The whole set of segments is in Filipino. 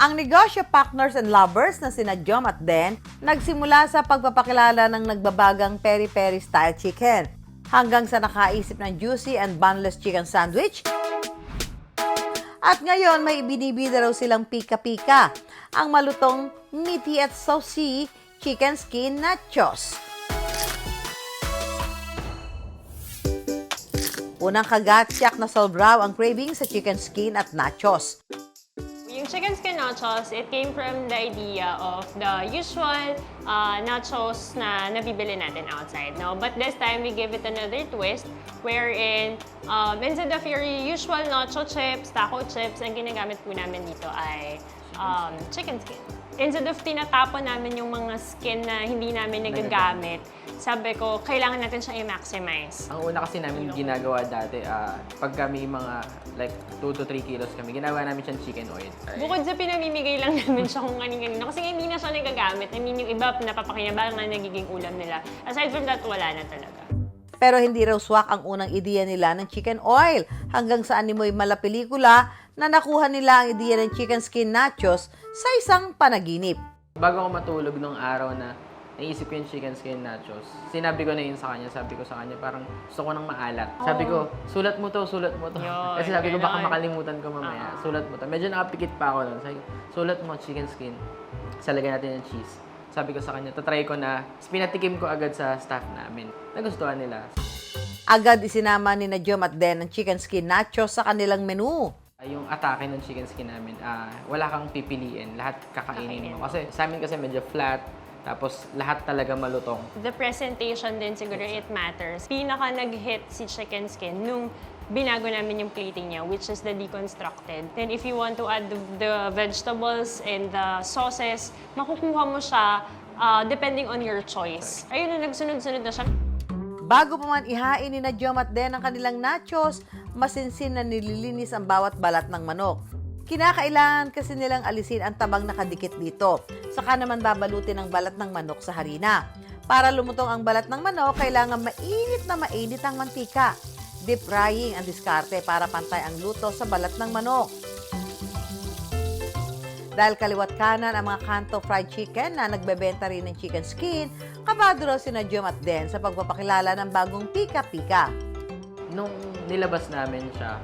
Ang negosyo partners and lovers na sina Jom at Den nagsimula sa pagpapakilala ng nagbabagang peri-peri style chicken hanggang sa nakaisip ng juicy and bunless chicken sandwich. At ngayon may binibida raw silang pika-pika, ang malutong meaty at saucy chicken skin nachos. Unang kagat, siyak na solve raw ang craving sa chicken skin at nachos. Yung chicken skin nachos, it came from the idea of the usual nachos na nabibili natin outside, no? But this time, we give it another twist wherein instead of your usual nacho chips, taco chips, ang ginagamit po namin dito ay chicken skin. Instead of tinatapon namin yung mga skin na hindi namin nagagamit, sabi ko, kailangan natin siyang i-maximize. Ang una kasi namin ginagawa dati, pag kami mga like 2 to 3 kilos kami, ginagawa namin siyang chicken oil. Bukod sa pinamimigay lang namin siya kung kanin-kanino, kasi hindi na siya nagagamit. I mean, yung iba napapakinabangan na nagiging ulam nila. Aside from that, wala na talaga. Pero hindi raw swak ang unang ideya nila ng chicken oil hanggang sa animoy malapelikula na nakuha nila ang ideya ng chicken skin nachos sa isang panaginip. Bago ako matulog nung araw na naisip ko yung chicken skin nachos, sinabi ko na yun sa kanya. Sabi ko sa kanya, parang gusto ko ng maalat. Sabi ko, sulat mo to, sulat mo to. Yun, Kasi sabi ko, baka ganun. makalimutan ko mamaya. Sulat mo to. Medyo nakapikit pa ako nun. Sabi ko, sulat mo chicken skin. Salagay natin ng cheese. Sabi ko sa kanya, tatry ko na. Pinatikim ko agad sa staff namin. Nagustuhan nila. Agad isinama ni na Jom at Den ang chicken skin nachos sa kanilang menu. Yung atake ng chicken skin namin, wala kang pipiliin. Lahat kakainin mo. Kasi sa amin kasi medyo flat. Tapos lahat talaga malutong. The presentation din siguro, it matters. Pinaka nag-hit si chicken skin nung binago namin yung plating niya, which is the deconstructed. Then if you want to add the vegetables and the sauces, makukuha mo siya depending on your choice. Ayun na, nagsunod-sunod na siya. Bago pa man ihain ni na Jom at Den ang kanilang nachos, masinsin na nililinis ang bawat balat ng manok. Kinakailangan kasi nilang alisin ang tabang nakadikit dito. Saka naman babalutin ang balat ng manok sa harina. Para lumutong ang balat ng manok, kailangan mainit ang mantika. Deep frying ang diskarte para pantay ang luto sa balat ng manok. Dahil kaliwat kanan ang mga kanto fried chicken na nagbebenta rin ng chicken skin, kabado raw sina Jom at Den sa pagpapakilala ng bagong pika-pika. Nung nilabas namin siya,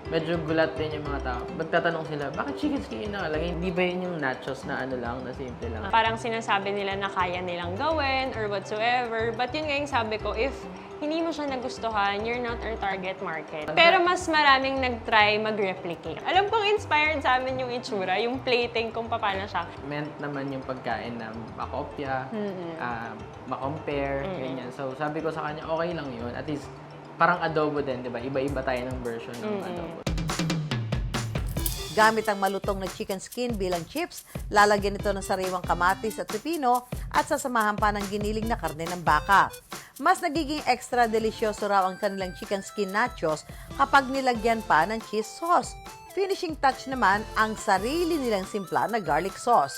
medyo gulat din yung mga tao. Magtatanong sila, bakit chicken skin na nakalagay? Hindi ba yun yung nachos na ano lang, na simple lang? Parang sinasabi nila na kaya nilang gawin or whatsoever. But yun nga yung sabi ko, if hindi mo siya nagustuhan, you're not our target market. Pero mas maraming nag-try mag-replicate. Alam kong inspired sa amin yung itsura, yung plating kung paano siya. Meant naman yung pagkain na makopya, makompare, ganyan. So sabi ko sa kanya, okay lang yun. At least, parang adobo din, di ba? Iba-iba tayo ng version ng adobo. Gamit ang malutong na chicken skin bilang chips, lalagyan ito ng sariwang kamatis at pipino at sasamahan pa ng giniling na karne ng baka. Mas nagiging extra delisyoso raw ang kanilang chicken skin nachos kapag nilagyan pa ng cheese sauce. Finishing touch naman ang sarili nilang simpla na garlic sauce.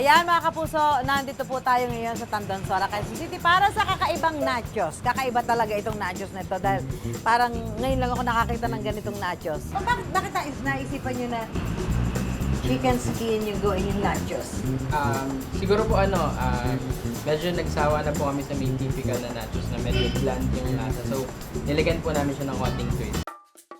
Ayan mga kapuso, nandito po tayo ngayon sa Tandansuara, Quezon City para sa kakaibang nachos. Kakaiba talaga itong nachos na ito dahil parang ngayon lang ako nakakita ng ganitong nachos. Bakit naisipan nyo na chicken skin yung gawin yung nachos? Siguro po medyo nagsawa na po kami sa main typical na nachos na medyo bland yung lasa. So, nilagyan po namin siya ng konting twist.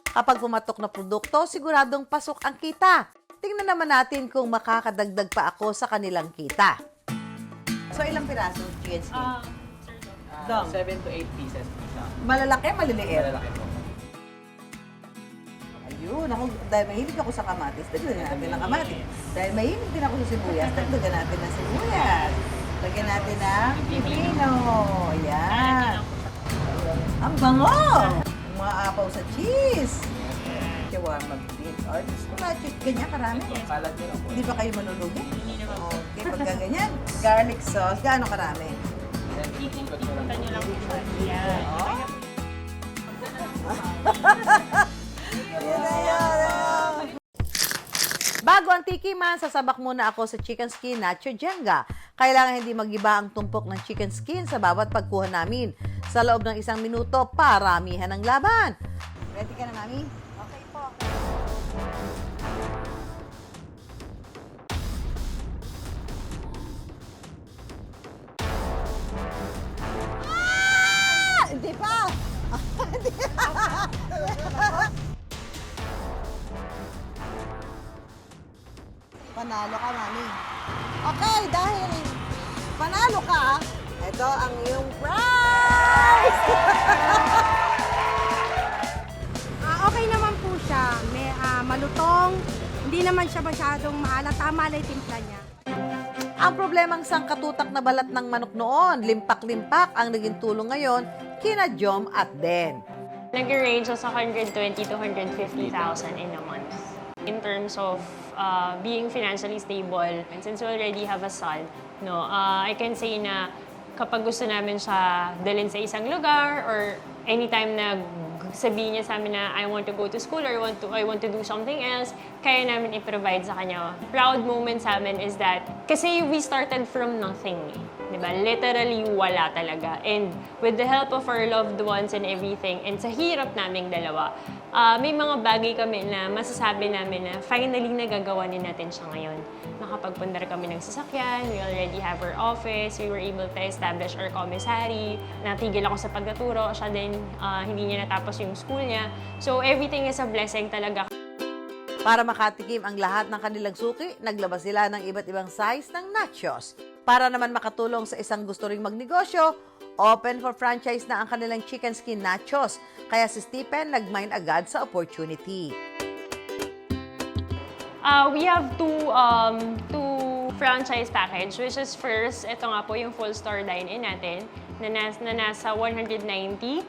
Kapag pumatok na produkto, siguradong pasok ang kita. Tingnan naman natin kung makakadagdag pa ako sa kanilang kita. So, ilang piraso chicken skin? Dong. 7 to 8 pieces po siya. Malalaki, maliliit? Malalaki po. Ayun, dahil mahilig ako sa kamatis, dagdagan natin ng kamatis. Dahil mahilig din ako sa sibuyas, dagdagan natin ng sibuyas. Lagyan natin ng pipino. Ayan. Ang bango! Mga apaw sa cheese. Shawarma beef. Or, cheese, ganyan karami. Kalat nyo lang po. Hindi ba kayo manulugi? Okay, pagka ganyan. Garlic sauce, gaano karami? Ikot mo lang po. Bago ang tikiman, sasabak muna ako sa chicken skin nacho jenga. Kailangan hindi mag-iba ang tumpok ng chicken skin sa bawat pagkuha namin. Sa loob ng 1 minuto, paramihan ang laban. Ready ka na, Mami? Okay po. Hindi pa! Panalo ka, Mami. Okay, dahil panalo ka, ito ang iyong prize! Okay naman po siya. May malutong. Hindi naman siya masyadong maalat. Tama lang yung timpla niya. Ang problemang sangkatutak na balat ng manok noon, limpak-limpak ang naging tulong ngayon kina Jom at Den. Nag-range sa 120 to 150,000 in a month. In terms of being financially stable, and since we already have a son, no, I can say na kapag gusto namin siya dalhin sa isang lugar or anytime na sabihin niya sa amin na I want to go to school or I want to do something else, kaya namin i-provide sa kanya. Proud moment sa amin is that kasi we started from nothing. Diba? Literally, wala talaga. And with the help of our loved ones and everything, and sa hirap naming dalawa, may mga bagay kami na masasabi namin na finally nagagawa din natin siya ngayon. Nakapagpundar kami ng sasakyan, we already have our office, we were able to establish our commissary, natigil ako sa pagtuturo, siya din hindi niya natapos yung school niya. So everything is a blessing talaga. Para makatikim ang lahat ng kanilang suki, naglabas sila ng iba't ibang size ng nachos. Para naman makatulong sa isang gusto ring magnegosyo, open for franchise na ang kanilang chicken skin nachos. Kaya si Stephen nag-mine agad sa opportunity. We have two franchise package, which is first, ito nga po yung full store dine-in natin na nasa 190,000.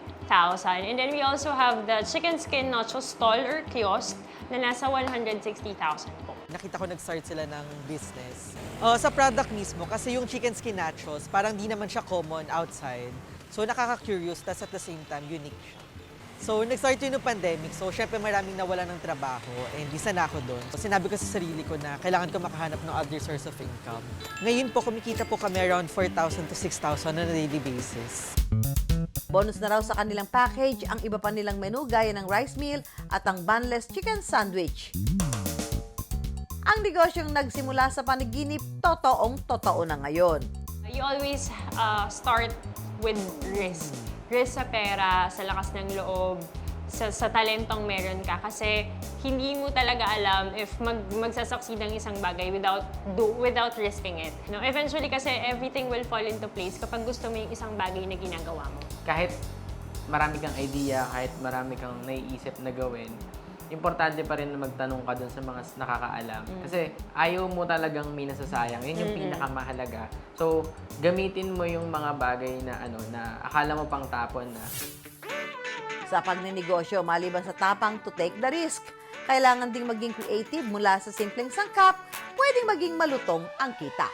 And then we also have the chicken skin nacho stall or kiosk na nasa 160,000 po. Nakita ko nag-start sila ng business. Sa product mismo, kasi yung chicken skin nachos, parang di naman siya common outside. So nakaka-curious, tas at the same time, unique siya. So nag-start yun ng pandemic, so syempre maraming nawala ng trabaho and isa na ako doon. So, sinabi ko sa sarili ko na kailangan ko makahanap ng other source of income. Ngayon po, kumikita po kami around 4,000 to 6,000 on a daily basis. Bonus na raw sa kanilang package ang iba pa nilang menu gaya ng rice meal at ang bunless chicken sandwich. Ang negosyong nagsimula sa panaginip, totoong-totoo na ngayon. You always start with risk. Risk sa pera, sa lakas ng loob, sa talentong meron ka. Kasi hindi mo talaga alam if magsasucceed ang isang bagay without risking it. No, eventually kasi everything will fall into place kapag gusto mo yung isang bagay na ginagawa mo. Kahit marami kang idea, kahit marami kang naiisip na gawin, importante pa rin na magtanong ka dun sa mga nakakaalam. Kasi ayaw mo talagang may nasasayang. Yun yung pinakamahalaga. So, gamitin mo yung mga bagay na na akala mo pang tapon na. Sa pagnenegosyo, maliban sa tapang to take the risk, kailangan ding maging creative mula sa simpleng sangkap, pwedeng maging malutong ang kita.